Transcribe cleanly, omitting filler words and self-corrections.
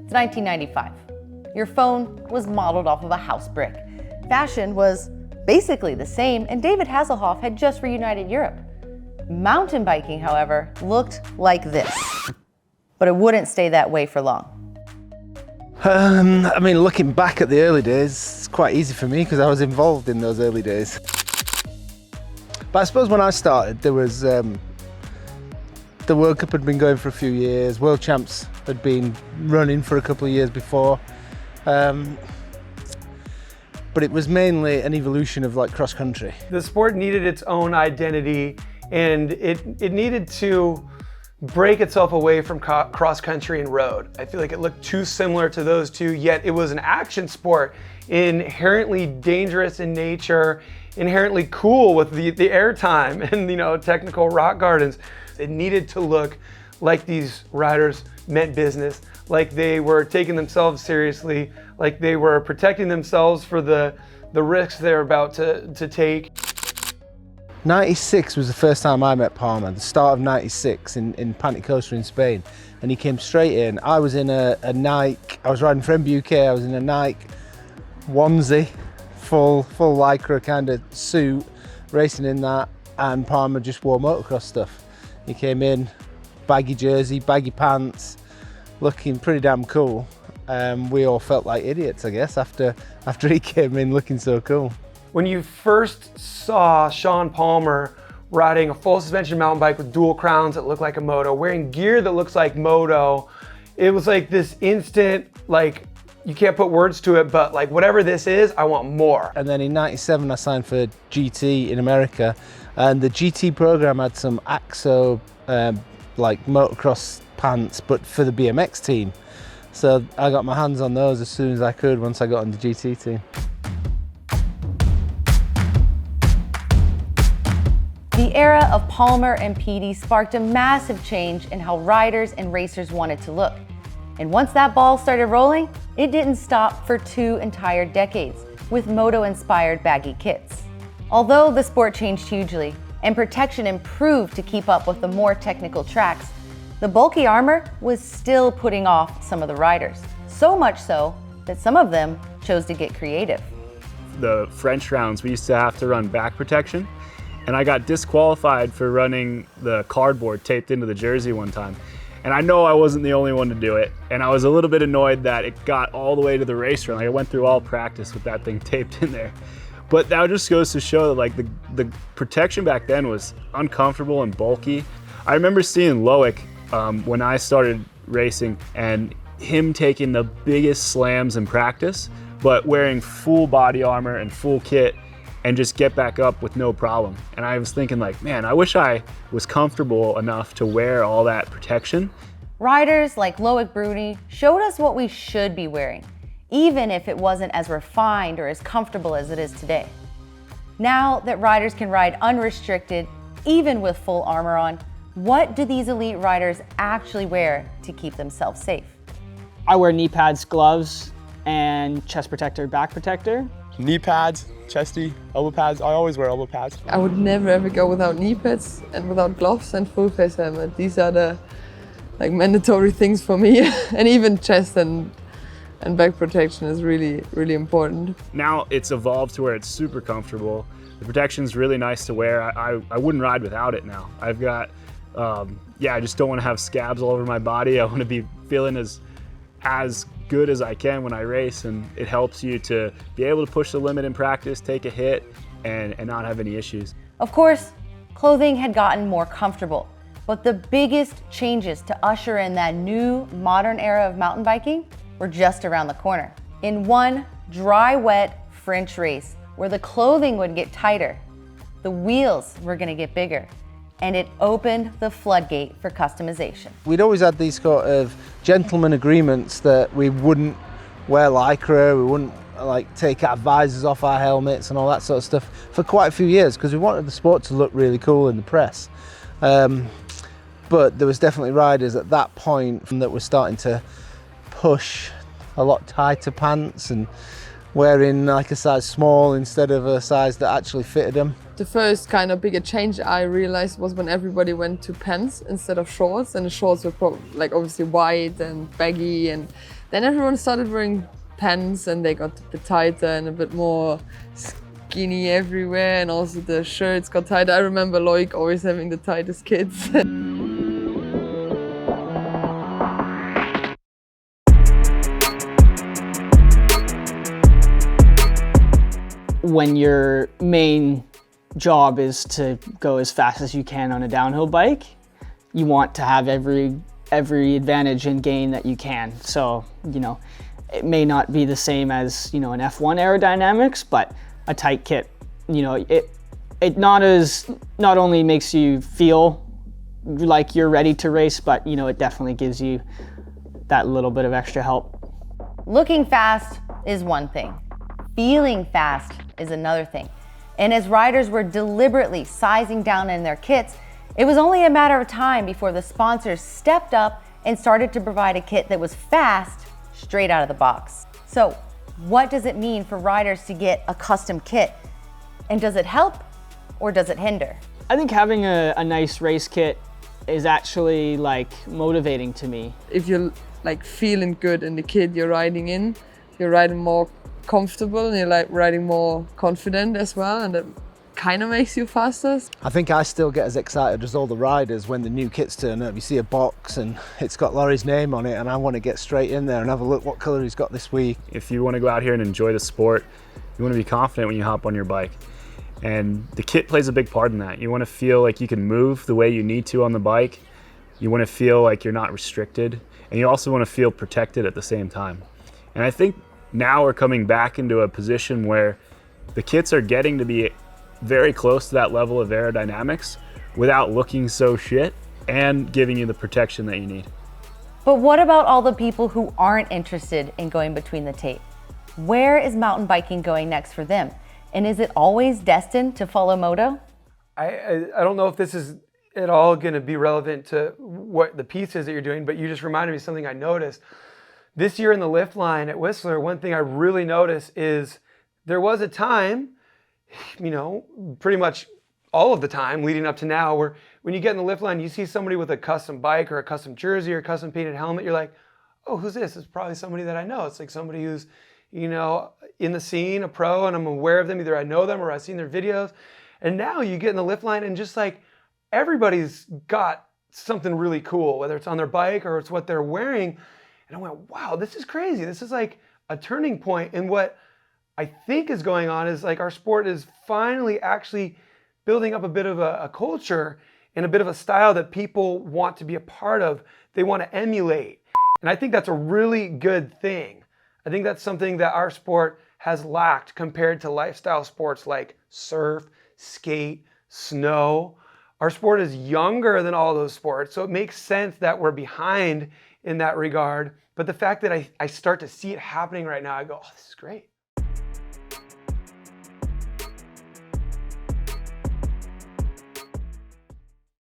It's 1995. Your phone was modeled off of a house brick. Fashion was basically the same, and David Hasselhoff had just reunited Europe. Mountain biking, however, looked like this. But it wouldn't stay that way for long. I mean, looking back at the early days, it's quite easy for me because I was involved in those early days. But I suppose when I started, there was the World Cup had been going for a few years, World Champs had been running for a couple of years before. But it was mainly an evolution of like cross country. The sport needed its own identity, and it needed to break itself away from cross country and road. I feel like it looked too similar to those two, yet it was an action sport, inherently dangerous in nature, inherently cool with the airtime and technical rock gardens. It needed to look like these riders meant business, like they were taking themselves seriously, like they were protecting themselves for the risks they're about to take. 96 was the first time I met Palmer, the start of 96 in Panticosa in Spain, and he came straight in. I was in a Nike, I was riding for MBUK, I was in a Nike onesie, full lycra kind of suit, racing in that, and Palmer just wore motocross stuff. He came in, baggy jersey, baggy pants, looking pretty damn cool. We all felt like idiots, I guess, after he came in looking so cool. When you first saw Sean Palmer riding a full suspension mountain bike with dual crowns that look like a moto, wearing gear that looks like moto, it was like this instant, like, you can't put words to it, but like, whatever this is, I want more. And then in 97, I signed for GT in America, and the GT program had some AXO, like motocross pants, but for the BMX team. So I got my hands on those as soon as I could once I got on the GT team. The era of Palmer and Petey sparked a massive change in how riders and racers wanted to look. And once that ball started rolling, it didn't stop for 2 entire decades with moto-inspired baggy kits. Although the sport changed hugely and protection improved to keep up with the more technical tracks, the bulky armor was still putting off some of the riders. So much so that some of them chose to get creative. The French rounds, we used to have to run back protection, and I got disqualified for running the cardboard taped into the jersey one time. And I know I wasn't the only one to do it, and I was a little bit annoyed that it got all the way to the race run. Like, I went through all practice with that thing taped in there. But that just goes to show that like the protection back then was uncomfortable and bulky. I remember seeing Loic when I started racing, and him taking the biggest slams in practice, but wearing full body armor and full kit and just get back up with no problem. And I was thinking like, man, I wish I was comfortable enough to wear all that protection. Riders like Loic Bruni showed us what we should be wearing, even if it wasn't as refined or as comfortable as it is today. Now that riders can ride unrestricted, even with full armor on, what do these elite riders actually wear to keep themselves safe? I wear knee pads, gloves, and chest protector, back protector. Knee pads, chesty, elbow pads. I always wear elbow pads. I would never ever go without knee pads and without gloves and full face helmet. These are the mandatory things for me. And even chest and back protection is really, really important. Now it's evolved to where it's super comfortable. The protection's really nice to wear. I wouldn't ride without it now. I've got, I just don't want to have scabs all over my body. I want to be feeling as good as I can when I race, and it helps you to be able to push the limit in practice, take a hit, and not have any issues. Of course, clothing had gotten more comfortable, but the biggest changes to usher in that new modern era of mountain biking were just around the corner. In one dry, wet French race where the clothing would get tighter, the wheels were gonna get bigger, and it opened the floodgate for customization. We'd always had these sort of gentleman agreements that we wouldn't wear lycra, we wouldn't like take our visors off our helmets and all that sort of stuff for quite a few years because we wanted the sport to look really cool in the press. But there was definitely riders at that point that were starting to push a lot tighter pants and wearing like a size small instead of a size that actually fitted them. The first kind of bigger change I realized was when everybody went to pants instead of shorts, and the shorts were obviously wide and baggy, and Then everyone started wearing pants and they got a bit tighter and a bit more skinny everywhere, and also the shirts got tighter. I remember Loic always having the tightest kits. When your main job is to go as fast as you can on a downhill bike, you want to have every advantage and gain that you can. So, you know, it may not be the same as, you know, an F1 aerodynamics, but a tight kit, you know, it not only makes you feel like you're ready to race, but, you know, it definitely gives you that little bit of extra help. Looking fast is one thing. Feeling fast is another thing. And as riders were deliberately sizing down in their kits, it was only a matter of time before the sponsors stepped up and started to provide a kit that was fast straight out of the box. So what does it mean for riders to get a custom kit? And does it help or does it hinder? I think having a nice race kit is actually like motivating to me. If you're like feeling good in the kit you're riding in, you're riding more comfortable and you're like riding more confident as well, and it kind of makes you faster. I think I still get as excited as all the riders when the new kits turn up. You see a box and it's got Laurie's name on it, and I want to get straight in there and have a look what colour he's got this week. If you want to go out here and enjoy the sport, you want to be confident when you hop on your bike. And the kit plays a big part in that. You want to feel like you can move the way you need to on the bike. You want to feel like you're not restricted. And you also want to feel protected at the same time. And I think now we're coming back into a position where the kits are getting to be very close to that level of aerodynamics without looking so shit and giving you the protection that you need. But what about all the people who aren't interested in going between the tape? Where is mountain biking going next for them? And is it always destined to follow moto? I don't know if this is at all going to be relevant to what the piece is that you're doing, but you just reminded me of something I noticed. This year in the lift line at Whistler, one thing I really noticed is there was a time, you know, pretty much all of the time leading up to now, where when you get in the lift line, you see somebody with a custom bike or a custom jersey or a custom painted helmet, you're like, oh, who's this? It's probably somebody that I know. It's like somebody who's, you know, in the scene, a pro, and I'm aware of them. Either I know them or I've seen their videos. And now you get in the lift line and just like everybody's got something really cool, whether it's on their bike or it's what they're wearing. And I went, wow, this is crazy. This is like a turning point. And what I think is going on is like our sport is finally actually building up a bit of a culture and a bit of a style that people want to be a part of. They want to emulate. And I think that's a really good thing. I think that's something that our sport has lacked compared to lifestyle sports like surf, skate, snow. Our sport is younger than all those sports, so it makes sense that we're behind in that regard. But the fact that I start to see it happening right now, I go, oh, this is great.